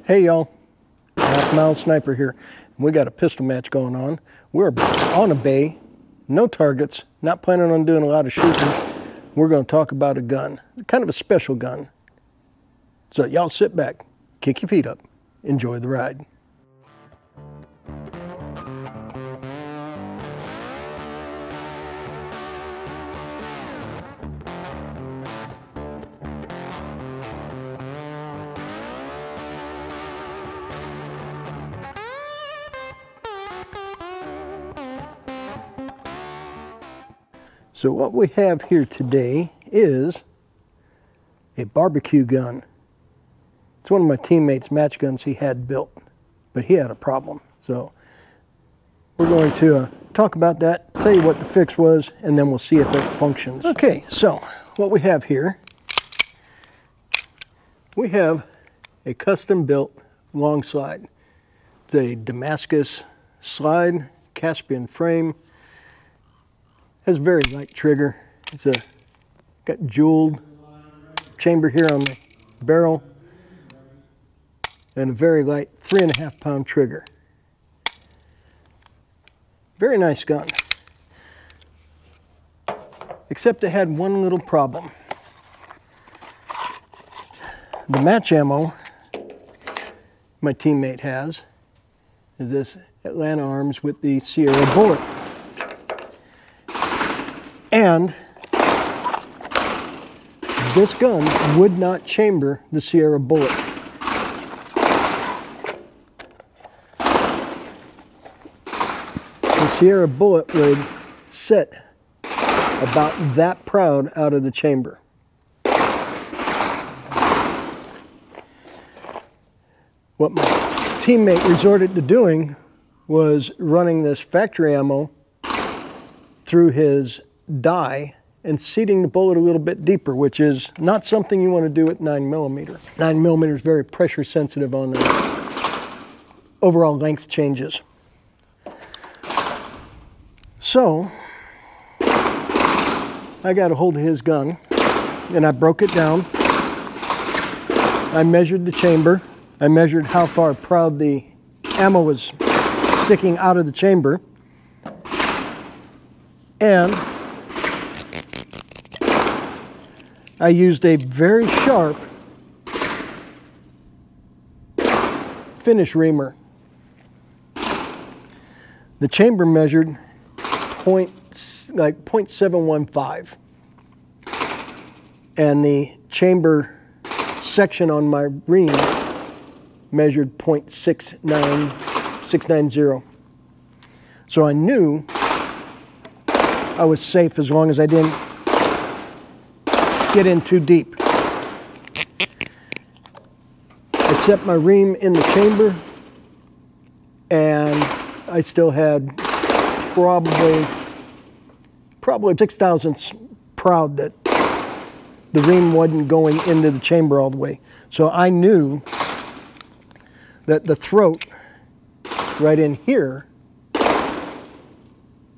Hey y'all, Halfmilesniper here. We got a pistol match going on. We're on a bay, no targets, not planning on doing a lot of shooting. We're going to talk about a gun, kind of a special gun. So y'all sit back, kick your feet up, enjoy the ride. So what we have here today is a barbecue gun. It's one of my teammates' match guns he had built, but he had a problem. So we're going to talk about that, tell you what the fix was, and then we'll see if it functions. Okay, so what we have here, we have a custom-built long slide. It's a Damascus slide, Caspian frame. Has a very light trigger. It's got jeweled chamber here on the barrel and a very light 3.5 pound trigger. Very nice gun. Except it had one little problem. The match ammo my teammate has is this Atlanta Arms with the Sierra bullet. And this gun would not chamber the Sierra bullet. The Sierra bullet would sit about that proud out of the chamber. What my teammate resorted to doing was running this factory ammo through his die and seating the bullet a little bit deeper, which is not something you want to do with 9mm. 9mm is very pressure sensitive on the overall length changes. So I got a hold of his gun and I broke it down. I measured the chamber. I measured how far proud the ammo was sticking out of the chamber. And I used a very sharp finish reamer. The chamber measured like 0.715, and the chamber section on my ream measured 0.690. So I knew I was safe as long as I didn't get in too deep. I set my ream in the chamber and I still had probably 6 thousandths proud that the ream wasn't going into the chamber all the way. So I knew that the throat right in here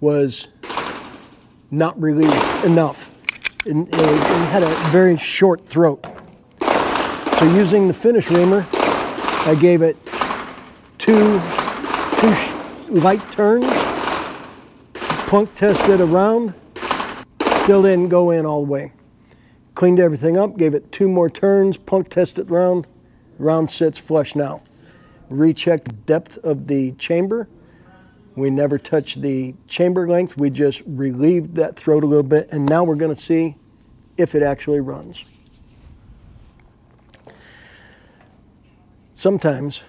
was not relieved enough. It had a very short throat. So using the finish reamer, I gave it two light turns, punk tested around, still didn't go in all the way. Cleaned everything up, gave it 2 more turns, punk tested round sits flush now. Rechecked the depth of the chamber. We never touched the chamber length. We just relieved that throat a little bit, and now we're going to see if it actually runs. Sometimes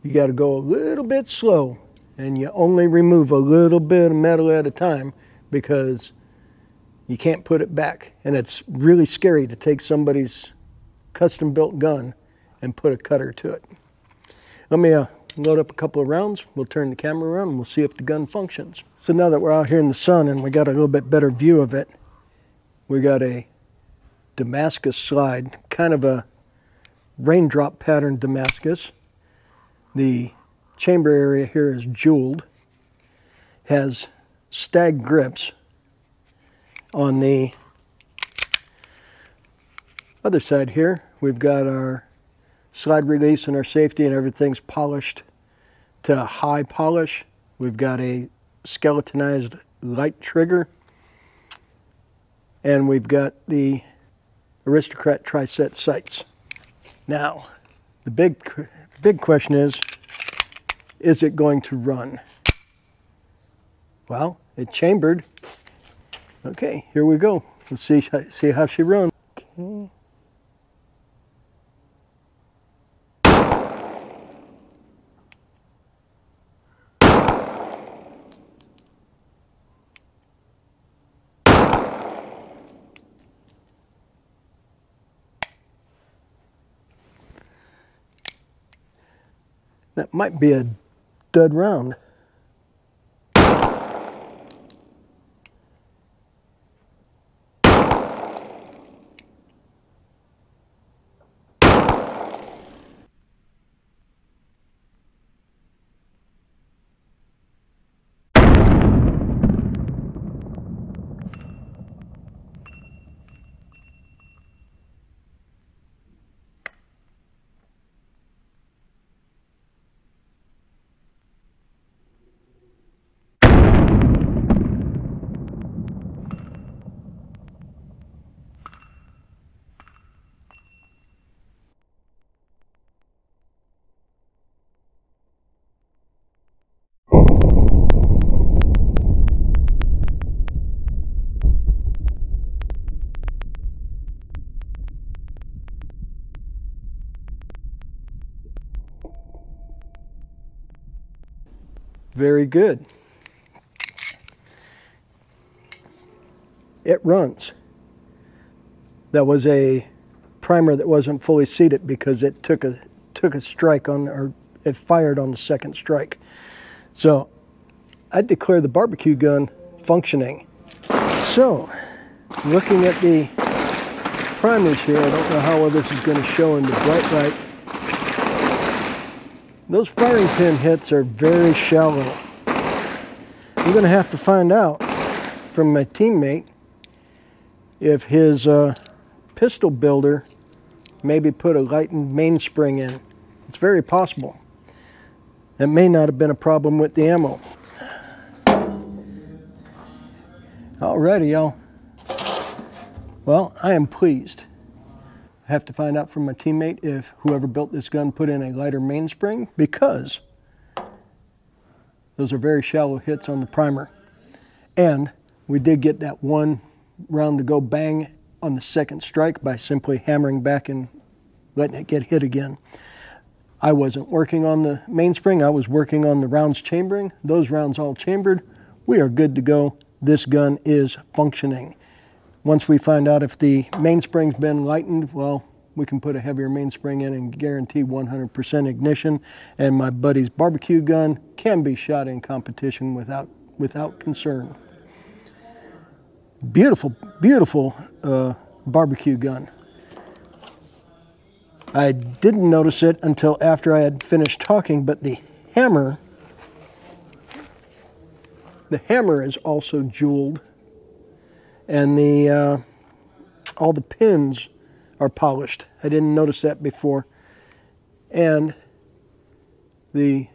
you got to go a little bit slow, and you only remove a little bit of metal at a time because you can't put it back. And it's really scary to take somebody's custom-built gun and put a cutter to it. Let me load up a couple of rounds. We'll turn the camera around and we'll see if the gun functions. So now that we're out here in the sun and we got a little bit better view of it, we got a Damascus slide, kind of a raindrop pattern Damascus. The chamber area here is jeweled, has stag grips. On the other side here, we've got our slide release and our safety, and everything's polished to high polish. We've got a skeletonized light trigger, and we've got the Aristocrat tri-set sights. Now, the big question is it going to run? Well, it chambered. Okay, here we go. Let's see how she runs. Okay. That might be a dud round. Very good. It runs. That was a primer that wasn't fully seated because it took a strike on, or it fired on the second strike. So I declare the barbecue gun functioning. So looking at the primers here, I don't know how well this is going to show in the bright light. Those firing pin hits are very shallow. I'm going to have to find out from my teammate if his pistol builder maybe put a lightened mainspring in. It's very possible. That may not have been a problem with the ammo. Alrighty, y'all. Well, I am pleased. I have to find out from my teammate if whoever built this gun put in a lighter mainspring, because those are very shallow hits on the primer. And we did get that one round to go bang on the second strike by simply hammering back and letting it get hit again. I wasn't working on the mainspring, I was working on the rounds chambering. Those rounds all chambered. We are good to go. This gun is functioning. Once we find out if the mainspring's been lightened, well, we can put a heavier mainspring in and guarantee 100% ignition. And my buddy's barbecue gun can be shot in competition without concern. Beautiful, beautiful barbecue gun. I didn't notice it until after I had finished talking, but the hammer is also jeweled. And all the pins are polished. I didn't notice that before. And the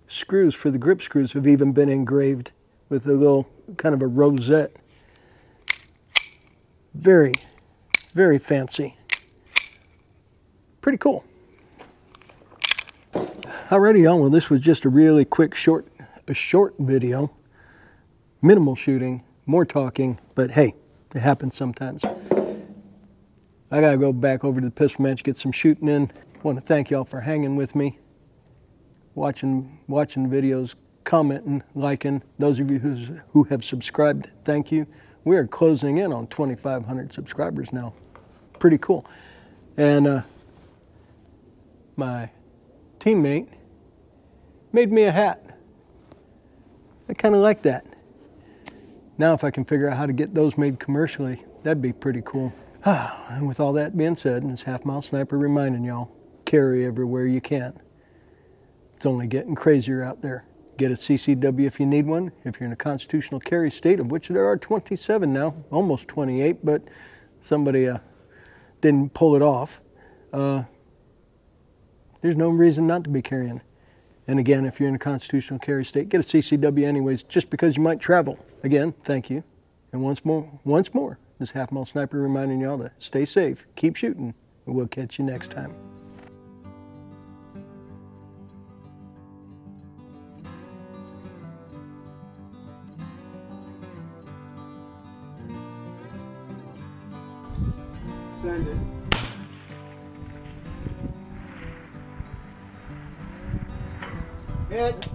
screws for the grip screws have even been engraved with a little kind of a rosette. Very, very fancy. Pretty cool. Alrighty, y'all. Well, this was just a really quick, short video. Minimal shooting. More talking, but hey, it happens sometimes. I gotta go back over to the pistol match, get some shooting in. I want to thank y'all for hanging with me, watching the videos, commenting, liking. Those of you who have subscribed, thank you. We are closing in on 2,500 subscribers now. Pretty cool. And my teammate made me a hat. I kind of like that. Now if I can figure out how to get those made commercially, that'd be pretty cool. And with all that being said, it's Halfmilesniper reminding y'all, carry everywhere you can. It's only getting crazier out there. Get a CCW if you need one. If you're in a constitutional carry state, of which there are 27 now, almost 28, but somebody didn't pull it off. There's no reason not to be carrying. And again, if you're in a constitutional carry state, get a CCW anyways, just because you might travel. Again, thank you. And once more, this Half Mile Sniper reminding y'all to stay safe, keep shooting, and we'll catch you next time. Send it. Hit.